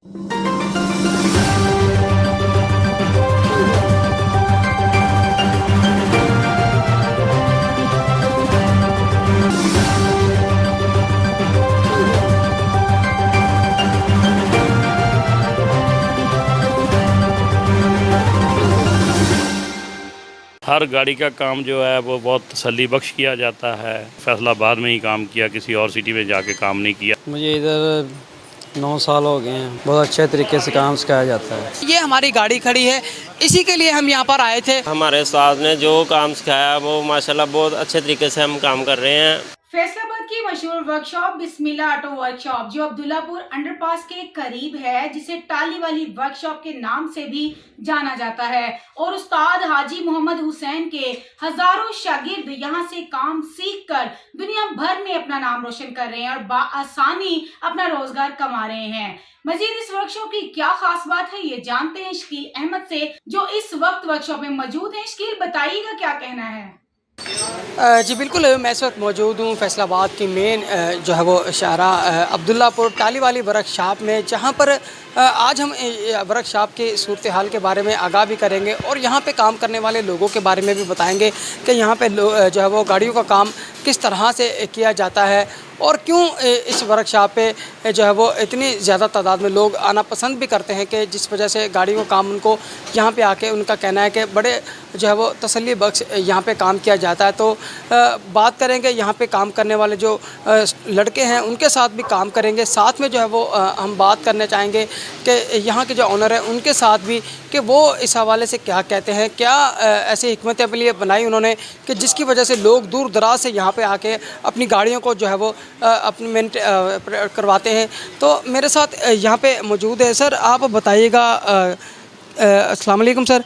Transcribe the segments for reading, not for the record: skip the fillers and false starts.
हर गाड़ी का काम जो है वो बहुत तसल्ली बख्श किया जाता है। फैसलाबाद में ही काम किया, किसी और सिटी में जाके काम नहीं किया। मुझे इधर 9 साल हो गए हैं। बहुत अच्छे तरीके से काम सिखाया जाता है। ये हमारी गाड़ी खड़ी है, इसी के लिए हम यहाँ पर आए थे। हमारे उस्ताद ने जो काम सिखाया वो माशाल्लाह बहुत अच्छे तरीके से हम काम कर रहे हैं। फैसलाबाद की मशहूर वर्कशॉप बिस्मिल्लाह ऑटो वर्कशॉप जो अब्दुल्लापुर अंडरपास के करीब है, जिसे टाली वाली वर्कशॉप के नाम से भी जाना जाता है, और उस्ताद हाजी मोहम्मद हुसैन के हजारों शागिर्द यहाँ से काम सीखकर दुनिया भर में अपना नाम रोशन कर रहे हैं और बाआसानी अपना रोजगार कमा रहे हैं। मजीद इस वर्कशॉप की क्या खास बात है, ये जानते हैं शकील अहमद से, जो इस वक्त वर्कशॉप में मौजूद है। शकील, बताइएगा क्या कहना है। जी बिल्कुल, मैं इस वक्त मौजूद हूँ फैसलाबाद की मेन जो है वो शाहरा अब्दुल्लापुर टाली वाली वर्कशॉप में, जहाँ पर आज हम वर्कशॉप की सूरत हाल के बारे में आगाह भी करेंगे और यहाँ पे काम करने वाले लोगों के बारे में भी बताएंगे कि यहाँ पे जो है वो गाड़ियों का काम किस तरह से किया जाता है और क्यों इस वर्कशॉप पे जो है वो इतनी ज़्यादा तादाद में लोग आना पसंद भी करते हैं, कि जिस वजह से गाड़ियों का काम उनको यहाँ पे आके उनका कहना है कि बड़े जो है वो तसल्ली बख्श यहाँ पे काम किया जाता है। तो बात करेंगे यहाँ पे काम करने वाले जो लड़के हैं उनके साथ भी काम करेंगे। साथ में जो है वो हम बात करना चाहेंगे कि यहाँ के जो ऑनर हैं उनके साथ भी, कि वो इस हवाले से क्या कहते हैं, क्या ऐसी हिकमत अमली बनाई उन्होंने कि जिसकी वजह से लोग दूर दराज से यहाँ पे आके अपनी गाड़ियों को जो है वो अपनी मेंट करवाते हैं। तो मेरे साथ यहाँ पे मौजूद है। सर, आप बताइएगा, अस्सलाम वालेकुम सर।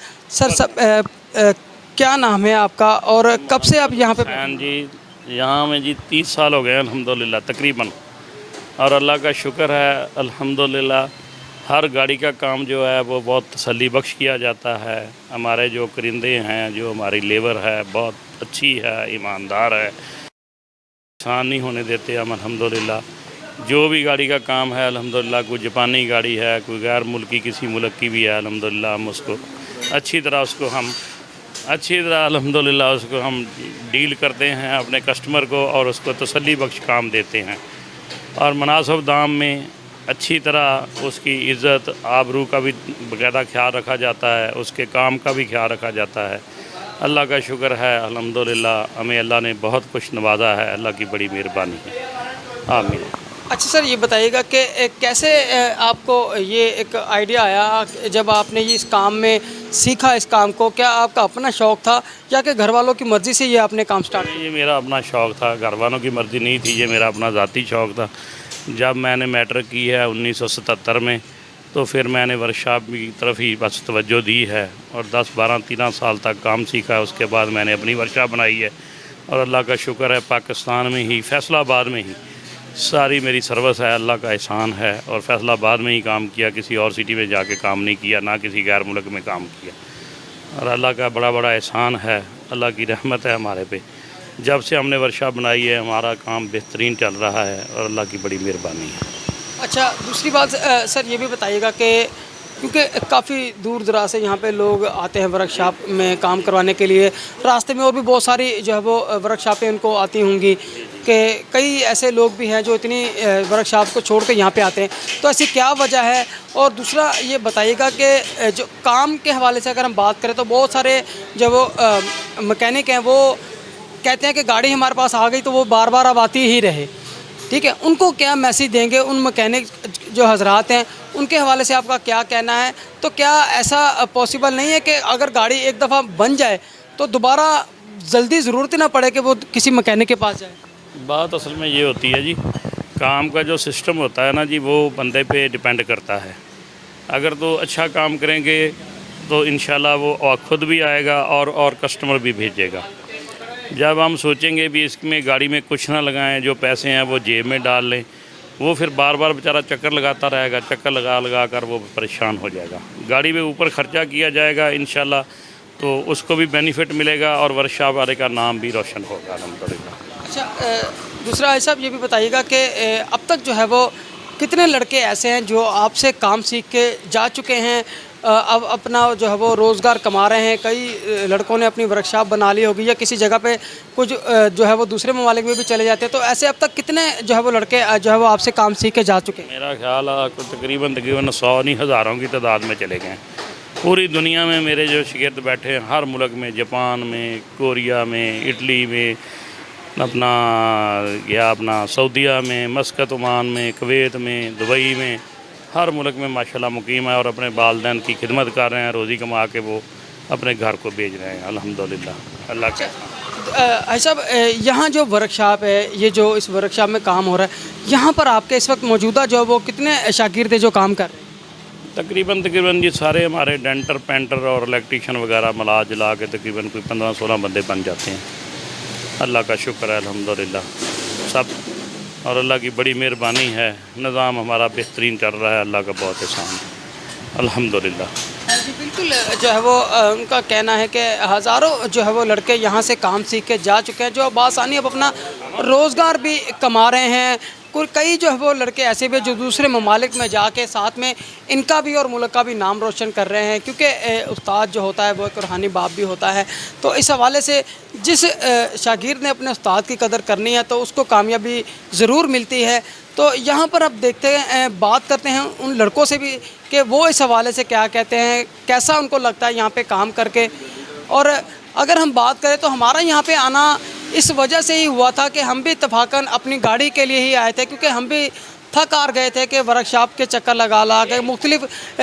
क्या नाम है आपका और कब से आप यहाँ पे? जी, यहाँ में जी 30 साल हो गए अल्हम्दुलिल्लाह तकरीबन, और अल्लाह का शुक्र है अल्हम्दुलिल्लाह। हर गाड़ी का काम जो है वो बहुत तसल्ली बख्श किया जाता है। हमारे जो करिंदे हैं, जो हमारी लेबर है, बहुत अच्छी है, ईमानदार है, नुकसान नहीं होने देते हम अल्हम्दुलिल्लाह। जो भी गाड़ी का काम है अल्हम्दुलिल्लाह, कोई जापानी गाड़ी है, कोई गैर मुल्की किसी मुल्क की भी है अल्हम्दुलिल्लाह, हम उसको अच्छी तरह अल्हम्दुलिल्लाह उसको हम डील करते हैं अपने कस्टमर को, और उसको तसल्ली बख्श काम देते हैं और मुनासिब दाम में अच्छी तरह उसकी इज़्ज़त आबरू का भी बाकायदा ख्याल रखा जाता है, उसके काम का भी ख्याल रखा जाता है। अल्लाह का शुक्र है अल्हम्दुलिल्लाह, हमें अल्लाह ने बहुत कुछ नवाजा है, अल्लाह की बड़ी मेहरबानी है। आमीन। अच्छा सर, ये बताइएगा कि कैसे आपको ये एक आइडिया आया जब आपने ये इस काम में सीखा, इस काम को? क्या आपका अपना शौक़ था या कि घर वालों की मर्ज़ी से ये आपने काम स्टार्ट किया? ये मेरा अपना शौक़ था, घर वालों की मर्ज़ी नहीं थी, ये मेरा अपना ज़ाती शौक़ था। जब मैंने मैट्रिक की है 1977 में, तो फिर मैंने वर्कशॉप की तरफ ही बस तवज्जो दी है और 10-12-13 साल तक काम सीखा है। उसके बाद मैंने अपनी वर्कशॉप बनाई है और अल्लाह का शुक्र है पाकिस्तान में ही, फैसलाबाद में ही सारी मेरी सर्विस है। अल्लाह का एहसान है, और फैसलाबाद में ही काम किया, किसी और सिटी में जाके काम नहीं किया, ना किसी गैर मुल्क में काम किया। और अल्लाह का बड़ा एहसान है, अल्लाह की रहमत है हमारे पे। जब से हमने वर्कशॉप बनाई है हमारा काम बेहतरीन चल रहा है और अल्लाह की बड़ी मेहरबानी है। अच्छा, दूसरी बात सर ये भी बताइएगा कि क्योंकि काफ़ी दूर दराज से यहाँ पे लोग आते हैं वर्कशॉप में काम करवाने के लिए, रास्ते में और भी बहुत सारी जो है वो वर्कशॉपें उनको आती होंगी, कि कई ऐसे लोग भी हैं जो इतनी वर्कशॉप को छोड़ कर यहाँ पे आते हैं, तो ऐसी क्या वजह है? और दूसरा ये बताइएगा कि जो काम के हवाले से अगर हम बात करें तो बहुत सारे जो वो मैकेनिक हैं वो कहते हैं कि गाड़ी हमारे पास आ गई तो वो बार बार अब आती ही रहे, ठीक है? उनको क्या मैसेज देंगे, उन मैकेनिक जो हजरात हैं उनके हवाले से आपका क्या कहना है? तो क्या ऐसा पॉसिबल नहीं है कि अगर गाड़ी एक दफ़ा बन जाए तो दोबारा जल्दी ज़रूरत ही ना पड़े कि वो किसी मैकेनिक के पास जाए? बात असल में ये होती है जी, काम का जो सिस्टम होता है ना जी, वो बंदे पे डिपेंड करता है। अगर तो अच्छा काम करेंगे तो इंशाल्लाह वो खुद भी आएगा और कस्टमर भी भेजेगा। जब हम सोचेंगे भी इसमें गाड़ी में कुछ ना लगाएं, जो पैसे हैं वो जेब में डाल लें, वो फिर बार बार बेचारा चक्कर लगाता रहेगा, चक्कर लगा कर वो परेशान हो जाएगा। गाड़ी में ऊपर ख़र्चा किया जाएगा इंशाल्लाह, तो उसको भी बेनिफिट मिलेगा और वर्कशॉप वाले का नाम भी रोशन होगा अल्हम्दुलिल्लाह। अच्छा, दूसरा साहब ये भी बताइएगा कि अब तक जो है वो कितने लड़के ऐसे हैं जो आपसे काम सीख के जा चुके हैं, अब अपना जो है वो रोज़गार कमा रहे हैं। कई लड़कों ने अपनी वर्कशॉप बना ली होगी या किसी जगह पे कुछ जो है वो दूसरे ममालिक में भी चले जाते हैं। तो ऐसे अब तक कितने जो है वो लड़के जो है वो आपसे काम सीख के जा चुके हैं? मेरा ख्याल है तकरीबन 100 नहीं हज़ारों की तादाद में चले गए हैं। पूरी दुनिया में मेरे जो शागिर्द बैठे हैं, हर मुल्क में, जापान में, कोरिया में, इटली में, अपना सऊदीया में, मस्कत, ओमान में, कुवैत में, दुबई में, हर मुल्क में माशाल्लाह मुकीम है और अपने वालिदैन की खिदमत कर रहे हैं। रोज़ी कमा के वो अपने घर को भेज रहे हैं अल्हम्दुलिल्लाह अल्लाह के। भाई साहब, यहाँ जो वर्कशॉप है, ये जो इस वर्कशॉप में काम हो रहा है, यहाँ पर आपके इस वक्त मौजूदा जो वो कितने शागिर्द हैं जो काम कर रहे हैं? तकरीबन जी सारे हमारे डेंटर, पेंटर और इलेक्ट्रीशियन वगैरह मिला जुला के तकरीबन कोई 15-16 बंदे बन जाते हैं। अल्लाह का शुक्र है अल्हम्दुलिल्लाह सब, और अल्लाह की बड़ी मेहरबानी है। निज़ाम हमारा बेहतरीन चल रहा है, अल्लाह का बहुत एहसान है अल्हम्दुलिल्लाह। जी बिल्कुल, जो है वो उनका कहना है कि हज़ारों जो है वो लड़के यहाँ से काम सीख के जा चुके हैं जो बासानी अब अपना रोज़गार भी कमा रहे हैं। कई जो है वो लड़के ऐसे भी जो दूसरे ममालिक में जाके साथ में इनका भी और मुल्क का भी नाम रोशन कर रहे हैं, क्योंकि उस्ताद जो होता है वो एक रूहानी बाप भी होता है। तो इस हवाले से जिस शागिर्द ने अपने उस्ताद की कदर करनी है तो उसको कामयाबी ज़रूर मिलती है। तो यहाँ पर अब देखते हैं, बात करते हैं उन लड़कों से भी कि वो इस हवाले से क्या कहते हैं, कैसा उनको लगता है यहाँ पे काम करके। और अगर हम बात करें तो हमारा यहाँ पे आना इस वजह से ही हुआ था कि हम भी इत्तफाकन अपनी गाड़ी के लिए ही आए थे, क्योंकि हम भी थक हार गए थे कि वर्कशॉप के चक्कर लगा के मुख्तलिफ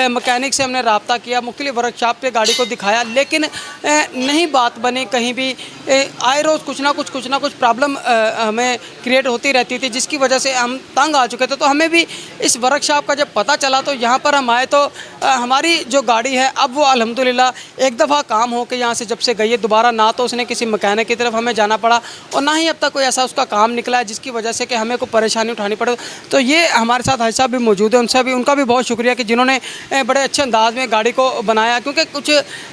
मकैनिक से हमने रब्ता किया, मुख्तलिफ वर्कशॉप पे गाड़ी को दिखाया, लेकिन नहीं बात बनी कहीं भी। आए रोज़ कुछ ना कुछ प्रॉब्लम हमें क्रिएट होती रहती थी, जिसकी वजह से हम तंग आ चुके थे। तो हमें भी इस वर्कशॉप का जब पता चला तो यहाँ पर हम आए तो हमारी जो गाड़ी है अब वो अल्हम्दुलिल्लाह एक दफ़ा काम हो के यहाँ से जब से गई है, दोबारा ना तो उसने किसी मकैनिक की तरफ हमें जाना पड़ा और ना ही अब तक कोई ऐसा उसका काम निकला है जिसकी वजह से कि हमें कोई परेशानी उठानी पड़े। तो ये हमारे साथ हाजी साहब भी मौजूद है, उनका भी बहुत शुक्रिया कि जिन्होंने बड़े अच्छे अंदाज में गाड़ी को बनाया, क्योंकि कुछ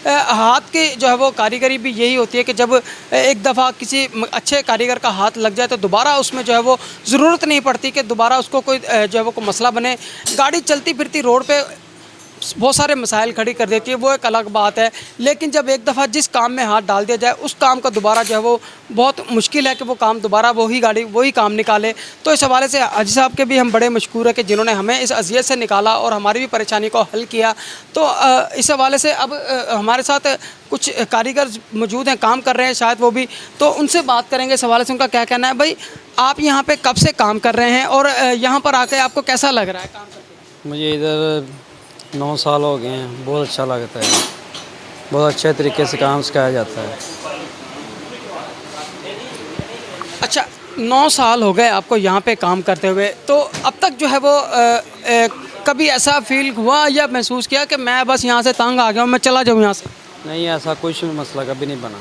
हाथ की जो है वो कारीगरी भी यही होती है कि जब एक दफ़ा किसी अच्छे कारीगर का हाथ लग जाए तो दोबारा उसमें जो है वो ज़रूरत नहीं पड़ती कि दोबारा उसको कोई जो है वो कोई मसला बने। गाड़ी चलती फिरती रोड पे बहुत सारे मसाइल खड़ी कर देती है, वो एक अलग बात है, लेकिन जब एक दफ़ा जिस काम में हाथ डाल दिया जाए उस काम का दोबारा जो है वो बहुत मुश्किल है कि वो काम दोबारा वही काम निकाले। तो इस हवाले से हाजी साहब के भी हम बड़े मशकूर हैं कि जिन्होंने हमें इस अज़ियत से निकाला और हमारी भी परेशानी को हल किया। तो इस हवाले से अब हमारे साथ कुछ कारीगर मौजूद हैं, काम कर रहे हैं शायद वो भी, तो उनसे बात करेंगे इस हवाले से उनका क्या कहना है। भाई, आप यहाँ पर कब से काम कर रहे हैं और यहाँ पर आके आपको कैसा लग रहा है काम करके? मुझे इधर 9 साल हो गए हैं, बहुत अच्छा लगता है, बहुत अच्छे तरीके से काम सिखाया जाता है। अच्छा, 9 साल हो गए आपको यहाँ पे काम करते हुए, तो अब तक जो है वो कभी ऐसा फील हुआ या महसूस किया कि मैं बस यहाँ से तंग आ गया हूँ, मैं चला जाऊँ यहाँ से? नहीं, ऐसा कुछ मसला कभी नहीं बना।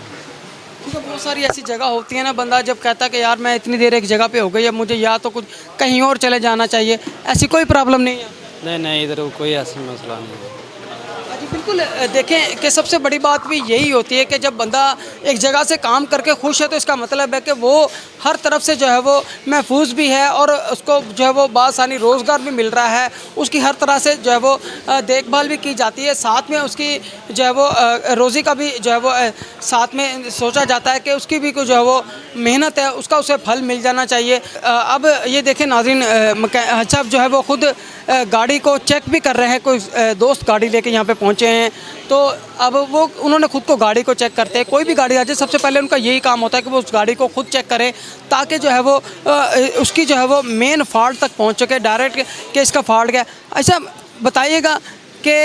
क्योंकि बहुत सारी ऐसी जगह होती है ना, बंदा जब कहता है कि यार मैं इतनी देर एक जगह पे हो गई, अब मुझे या तो कुछ कहीं और चले जाना चाहिए, ऐसी कोई प्रॉब्लम नहीं है? नहीं, इधर कोई ऐसा मसला नहीं है। जी बिल्कुल, देखें कि सबसे बड़ी बात भी यही होती है कि जब बंदा एक जगह से काम करके खुश है तो इसका मतलब है कि वो हर तरफ से जो है वो महफूज भी है और उसको जो है वो बासानी रोज़गार भी मिल रहा है, उसकी हर तरह से जो है वो देखभाल भी की जाती है, साथ में उसकी जो है वो रोज़ी का भी जो है वो साथ में सोचा जाता है कि उसकी भी जो है वो मेहनत है उसका उसे फल मिल जाना चाहिए। अब ये देखें नाज़रीन, अच्छा जो है वो ख़ुद गाड़ी को चेक भी कर रहे हैं, कोई दोस्त गाड़ी लेके यहाँ पे पहुँचे हैं, तो अब वो उन्होंने ख़ुद को गाड़ी को चेक करते हैं। कोई भी गाड़ी आ जाए सबसे पहले उनका यही काम होता है कि वो उस गाड़ी को खुद चेक करें ताकि जो है वो उसकी जो है वो मेन फॉल्ट तक पहुँच सके, डायरेक्ट कि इसका फॉल्ट गया। अच्छा बताइएगा कि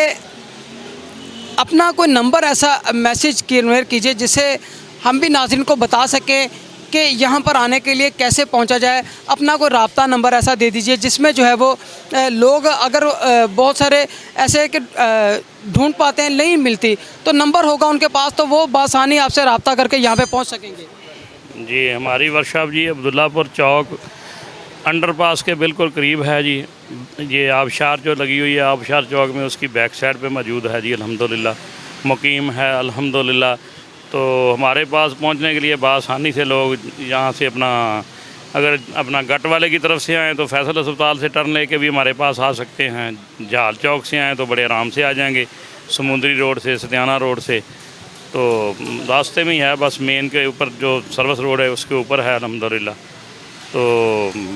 अपना कोई नंबर ऐसा मैसेज क्लियर कीजिए जिससे हम भी नाज़रीन को बता सकें कि यहाँ पर आने के लिए कैसे पहुँचा जाए। अपना कोई राब्ता नंबर ऐसा दे दीजिए जिसमें जो है वो लोग, अगर बहुत सारे ऐसे कि ढूंढ पाते हैं नहीं मिलती, तो नंबर होगा उनके पास तो वो बासानी आपसे राब्ता करके यहाँ पे पहुँच सकेंगे। जी, हमारी वर्कशॉप जी अब्दुल्लापुर चौक अंडरपास के बिल्कुल करीब है जी। ये आबशार जो लगी हुई है आबशार चौक में, उसकी बैक साइड पे मौजूद है जी। अल्हम्दुलिल्लाह मुकीम है अल्हम्दुलिल्लाह। तो हमारे पास पहुंचने के लिए बआसानी से लोग यहाँ से अपना अगर अपना गट वाले की तरफ से आएँ तो फैसल अस्पताल से टर्न लेके भी हमारे पास आ सकते हैं। जहाल चौक से आएँ तो बड़े आराम से आ जाएंगे, समुंदरी रोड से, सत्याना रोड से, तो रास्ते में ही है, बस मेन के ऊपर जो सर्विस रोड है उसके ऊपर है अल्हम्दुलिल्लाह। तो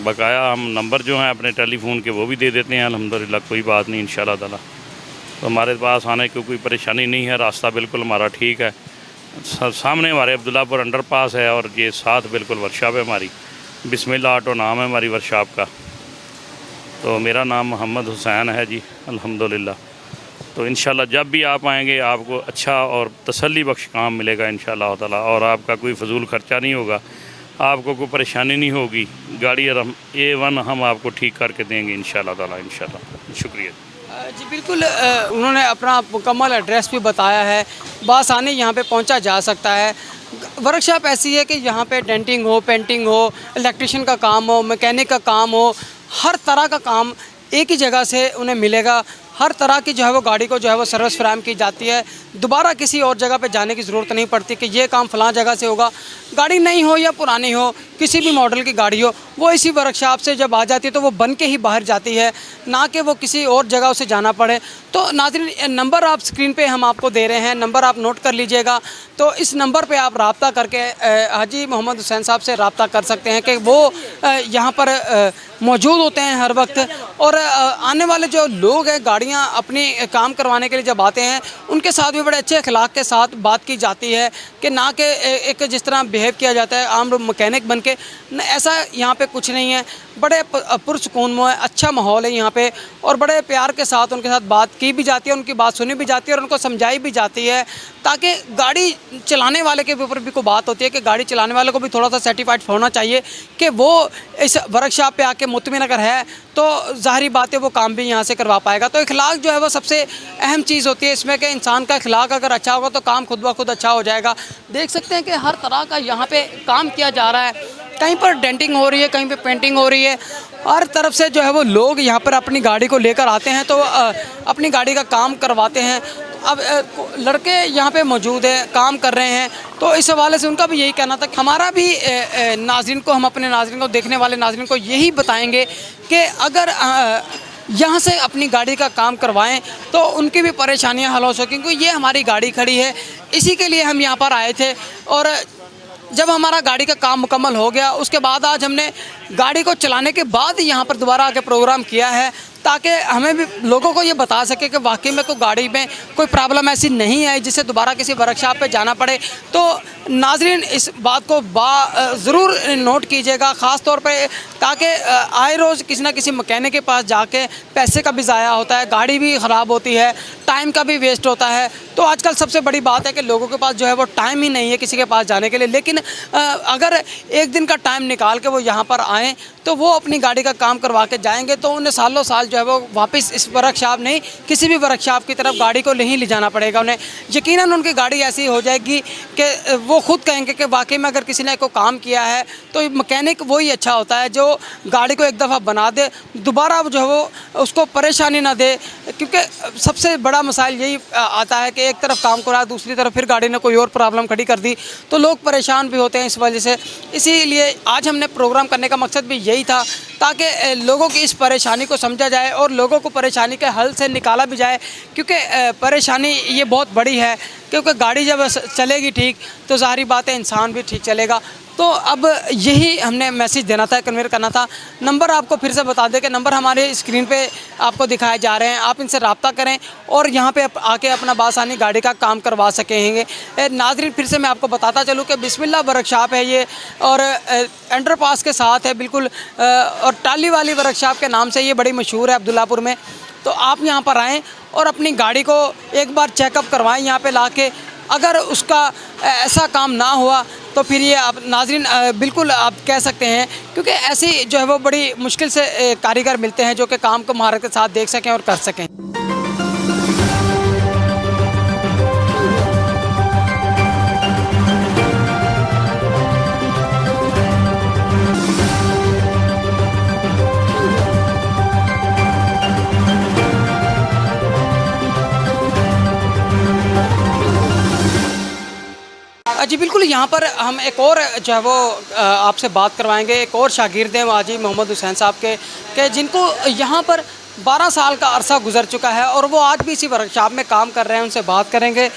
बकाया हम नंबर जो हैं अपने टेलीफोन के वो भी दे देते हैं अल्हम्दुलिल्लाह, कोई बात नहीं इंशाल्लाह ताला। तो हमारे पास आने की कोई परेशानी नहीं है, रास्ता बिल्कुल हमारा ठीक है। सामने हमारे अब्दुल्लापुर अंडरपास है और ये साथ बिल्कुल वर्कशॉप है हमारी, बिस्मिल्लाह ऑटो नाम है हमारी वर्कशॉप का। तो मेरा नाम मोहम्मद हुसैन है जी अल्हम्दुलिल्लाह। तो इंशाल्लाह जब भी आप आएंगे आपको अच्छा और तसल्ली बख्श काम मिलेगा इंशाल्लाह ताला, और आपका कोई फजूल खर्चा नहीं होगा, आपको कोई परेशानी नहीं होगी। गाड़ी A1 हम आपको ठीक करके देंगे इंशाल्लाह ताला, इंशाल्लाह। शुक्रिया जी बिल्कुल, उन्होंने अपना मुकम्मल एड्रेस भी बताया है, बासानी यहाँ पे पहुँचा जा सकता है। वर्कशॉप ऐसी है कि यहाँ पे डेंटिंग हो, पेंटिंग हो, इलेक्ट्रिशियन का काम हो, मैकेनिक का काम हो, हर तरह का काम एक ही जगह से उन्हें मिलेगा। हर तरह की जो है वो गाड़ी को जो है वो सर्विस फराहम की जाती है। दोबारा किसी और जगह पे जाने की ज़रूरत नहीं पड़ती कि ये काम फ़लाँ जगह से होगा। गाड़ी नई हो या पुरानी हो, किसी भी मॉडल की गाड़ी हो, वो इसी वर्कशॉप से जब आ जाती है तो वो बन के ही बाहर जाती है, ना कि वो किसी और जगह उसे जाना पड़े। तो नाज़रीन, नंबर आप स्क्रीन पे हम आपको दे रहे हैं, नंबर आप नोट कर लीजिएगा। तो इस नंबर पे आप रब्ता करके हाजी मोहम्मद हुसैन साहब से रब्ता कर सकते हैं कि वो यहाँ पर मौजूद होते हैं हर वक्त। और आने वाले जो लोग हैं, गाड़ियाँ अपनी काम करवाने के लिए जब आते हैं, उनके साथ भी बड़े अच्छे अखलाक के साथ बात की जाती है कि ना कि एक जिस तरह बिहेव किया जाता है आम मैकेनिक बन के, ऐसा यहाँ पे कुछ नहीं है। बड़े पुरसुकून है, अच्छा माहौल है यहाँ पे, और बड़े प्यार के साथ उनके साथ बात की भी जाती है, उनकी बात सुनी भी जाती है और उनको समझाई भी जाती है, ताकि गाड़ी चलाने वाले के ऊपर भी कोई बात होती है कि गाड़ी चलाने वाले को भी थोड़ा सा सर्टिफाइड होना चाहिए कि वो इस वर्कशॉप पे आके मुतमिन अगर है तो ज़ाहिरी बात है वो काम भी यहाँ से करवा पाएगा। तो इखलाक जो है वो सबसे अहम चीज़ होती है इसमें, कि इंसान का इखलाक अगर अच्छा होगा तो काम खुद ब खुद अच्छा हो जाएगा। देख सकते हैं कि हर तरह का यहाँ पे काम किया जा रहा है, कहीं पर डेंटिंग हो रही है, कहीं पे पेंटिंग हो रही है। हर तरफ से जो है वो लोग यहाँ पर अपनी गाड़ी को लेकर आते हैं, तो अपनी गाड़ी का काम करवाते हैं। अब लड़के यहाँ पे मौजूद है, काम कर रहे हैं, तो इस हवाले से उनका भी यही कहना था कि हमारा भी नाज़रीन को, हम अपने नाज़रीन को, देखने वाले नाज़रीन को यही बताएंगे कि अगर यहाँ से अपनी गाड़ी का काम करवाएं तो उनकी भी परेशानियाँ हल हो सकें, क्योंकि ये हमारी गाड़ी खड़ी है, इसी के लिए हम यहाँ पर आए थे। और जब हमारा गाड़ी का काम मुकम्मल हो गया, उसके बाद आज हमने गाड़ी को चलाने के बाद यहाँ पर दोबारा आके प्रोग्राम किया है, ताकि हमें भी लोगों को ये बता सके कि वाकई में कोई गाड़ी में कोई प्रॉब्लम ऐसी नहीं है जिससे दोबारा किसी वर्कशॉप पे जाना पड़े। तो नाज़रीन, इस बात को ज़रूर नोट कीजिएगा, ख़ास तौर पे, ताकि आए रोज़ किसी ना किसी मैकेनिक के पास जाके पैसे का भी ज़ाया होता है, गाड़ी भी ख़राब होती है, टाइम का भी वेस्ट होता है। तो आजकल सबसे बड़ी बात है कि लोगों के पास जो है वो टाइम ही नहीं है किसी के पास जाने के लिए। लेकिन अगर एक दिन का टाइम निकाल के वो यहाँ पर आएँ तो वो अपनी गाड़ी का काम करवा के जाएंगे, तो उन्हें सालों साल जो है वो वापस इस वर्कशॉप नहीं, किसी भी वर्कशॉप की तरफ गाड़ी को नहीं ले जाना पड़ेगा उन्हें। यकीनन उनकी गाड़ी ऐसी हो जाएगी कि वो खुद कहेंगे कि वाकई में अगर किसी ने कोई काम किया है तो मैकेनिक वही अच्छा होता है जो गाड़ी को एक दफ़ा बना दे, दोबारा जो है वो उसको परेशानी ना दे। क्योंकि सबसे बड़ा मसाइल यही आता है कि एक तरफ काम करा, दूसरी तरफ फिर गाड़ी ने कोई और प्रॉब्लम खड़ी कर दी, तो लोग परेशान भी होते हैं इस वजह से। इसीलिए आज हमने प्रोग्राम करने का मकसद भी यही था, ताकि लोगों की इस परेशानी को समझा जाए और लोगों को परेशानी के हल से निकाला भी जाए। क्योंकि परेशानी ये बहुत बड़ी है, क्योंकि गाड़ी जब चलेगी ठीक तो ज़ाहिरी बात है इंसान भी ठीक चलेगा। तो अब यही हमने मैसेज देना था, कन्वे करना था। नंबर आपको फिर से बता दें कि नंबर हमारे स्क्रीन पे आपको दिखाए जा रहे हैं, आप इनसे रब्ता करें और यहाँ पे आके अपना बासानी गाड़ी का काम करवा सकेंगे। नाज़रीन, फिर से मैं आपको बताता चलूँ कि बिस्मिल्लाह वर्कशॉप है ये, और अंडरपास के साथ है बिल्कुल, और टाली वाली वर्कशॉप के नाम से ये बड़ी मशहूर है अब्दुल्लापुर में। तो आप यहाँ पर आएँ और अपनी गाड़ी को एक बार चेकअप करवाएं यहाँ पे लाके। अगर उसका ऐसा काम ना हुआ तो फिर ये आप नाज़रीन बिल्कुल आप कह सकते हैं, क्योंकि ऐसी जो है वो बड़ी मुश्किल से कारीगर मिलते हैं जो कि काम को महारत के साथ देख सकें और कर सकें। जी बिल्कुल, यहाँ पर हम एक और जो है वो आपसे बात करवाएंगे, एक और शागिर्द हैं हाजी मोहम्मद हुसैन साहब के जिनको यहाँ पर 12 साल का अरसा गुजर चुका है और वो आज भी इसी वर्कशॉप में काम कर रहे हैं। उनसे बात करेंगे।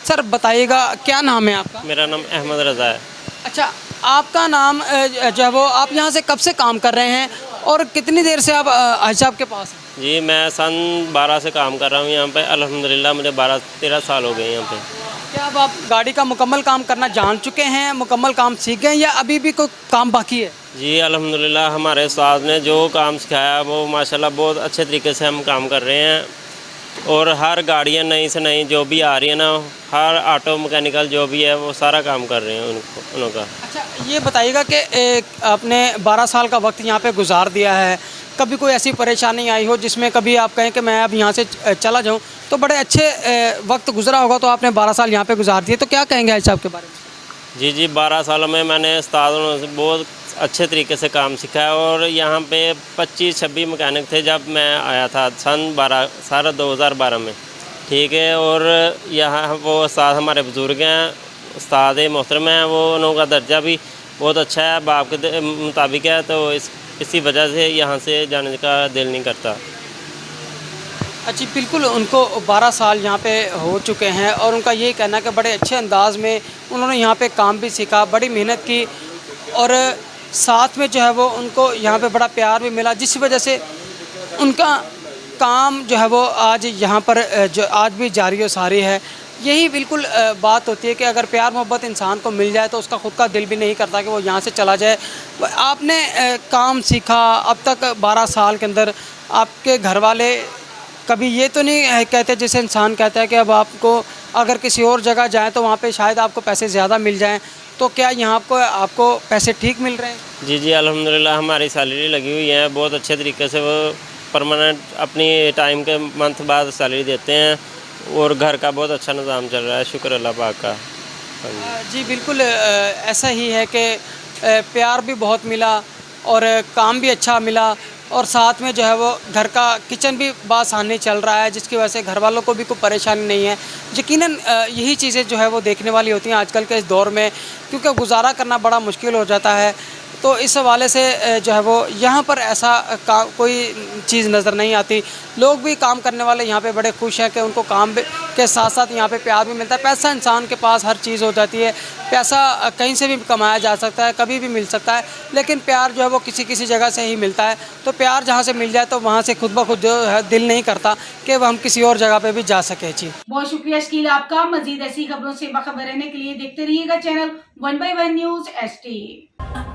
सर बताइएगा, क्या नाम है आपका? मेरा नाम अहमद रज़ा है। अच्छा, आपका नाम जो है वो, आप यहाँ से कब से काम कर रहे हैं और कितनी देर से आप हाजी साहब के पास हैं? जी मैं सन 12 से काम कर रहा हूँ यहाँ पे। अल्हम्दुलिल्लाह मुझे 12-13 साल हो गए यहाँ पे। क्या अब आप गाड़ी का मुकम्मल काम करना जान चुके हैं, मुकम्मल काम सीख गए हैं या अभी भी कोई काम बाकी है? जी अल्हम्दुलिल्लाह हमारे उस्ताद ने जो काम सिखाया वो माशाल्लाह बहुत अच्छे तरीके से हम काम कर रहे हैं। और हर गाड़ियाँ नई से नई जो भी आ रही है ना, हर ऑटो मैकेनिकल जो भी है वो सारा काम कर रहे हैं उनका। अच्छा, ये बताइएगा कि आपने 12 साल का वक्त यहाँ पे गुजार दिया है, कभी कोई ऐसी परेशानी आई हो जिसमें कभी आप कहें कि मैं अब यहाँ से चला जाऊँ, तो बड़े अच्छे वक्त गुजरा होगा, तो आपने 12 साल यहाँ पे गुजार दिए, तो क्या कहेंगे हाजी साहब के बारे में? जी 12 सालों में मैंने उस्तादों से बहुत अच्छे तरीके से काम सीखा है। और यहाँ पे 25-26 मैकेनिक थे जब मैं आया था सन 2012 में, ठीक है। और यहाँ वो उस्ताद हमारे बुज़ुर्ग हैं, उस्ताद मोहतरम हैं, वो उनका दर्जा भी बहुत अच्छा है, बाप के मुताबिक है, तो इसी वजह से यहाँ से जाने का दिल नहीं करता। अच्छा बिल्कुल, उनको 12 साल यहाँ पे हो चुके हैं और उनका यही कहना है कि बड़े अच्छे अंदाज में उन्होंने यहाँ पे काम भी सीखा, बड़ी मेहनत की और साथ में जो है वो उनको यहाँ पे बड़ा प्यार भी मिला, जिस वजह से उनका काम जो है वो आज यहाँ पर जो आज भी जारी और सारी है। यही बिल्कुल बात होती है कि अगर प्यार मोहब्बत इंसान को मिल जाए तो उसका ख़ुद का दिल भी नहीं करता कि वो यहाँ से चला जाए। आपने काम सीखा, अब तक 12 साल के अंदर आपके घर वाले कभी ये तो नहीं कहते, जैसे इंसान कहता है कि अब आपको अगर किसी और जगह जाएं तो वहाँ पे शायद आपको पैसे ज़्यादा मिल जाएं, तो क्या यहाँ आपको पैसे ठीक मिल रहे हैं? जी अल्हम्दुलिल्लाह हमारी सैलरी लगी हुई है, बहुत अच्छे तरीके से वो परमानेंट अपनी टाइम के मंथ बाद सैलरी देते हैं और घर का बहुत अच्छा निज़ाम चल रहा है, शुक्र अल्लाह पाक का। जी बिल्कुल, ऐसा ही है कि प्यार भी बहुत मिला और काम भी अच्छा मिला और साथ में जो है वो घर का किचन भी बासानी चल रहा है, जिसकी वजह से घर वालों को भी कोई परेशानी नहीं है। यकीनन यही चीज़ें जो है वो देखने वाली होती हैं आजकल के इस दौर में, क्योंकि गुजारा करना बड़ा मुश्किल हो जाता है। तो इस हवाले से जो है वो यहाँ पर ऐसा कोई चीज़ नज़र नहीं आती। लोग भी काम करने वाले यहाँ पे बड़े खुश हैं कि उनको काम के साथ साथ यहाँ पे प्यार भी मिलता है। पैसा इंसान के पास हर चीज़ हो जाती है, पैसा कहीं से भी कमाया जा सकता है, कभी भी मिल सकता है, लेकिन प्यार जो है वो किसी किसी जगह से ही मिलता है। तो प्यार जहाँ से मिल जाए तो वहाँ से खुद ब खुद जो है दिल नहीं करता कि हम किसी और जगह पर भी जा सकें। जी बहुत शुक्रिया शकील आपका। मजीद ऐसी खबरों से बाखबर रहने के लिए देखते रहिएगा चैनल 1/1 न्यूज़ HD।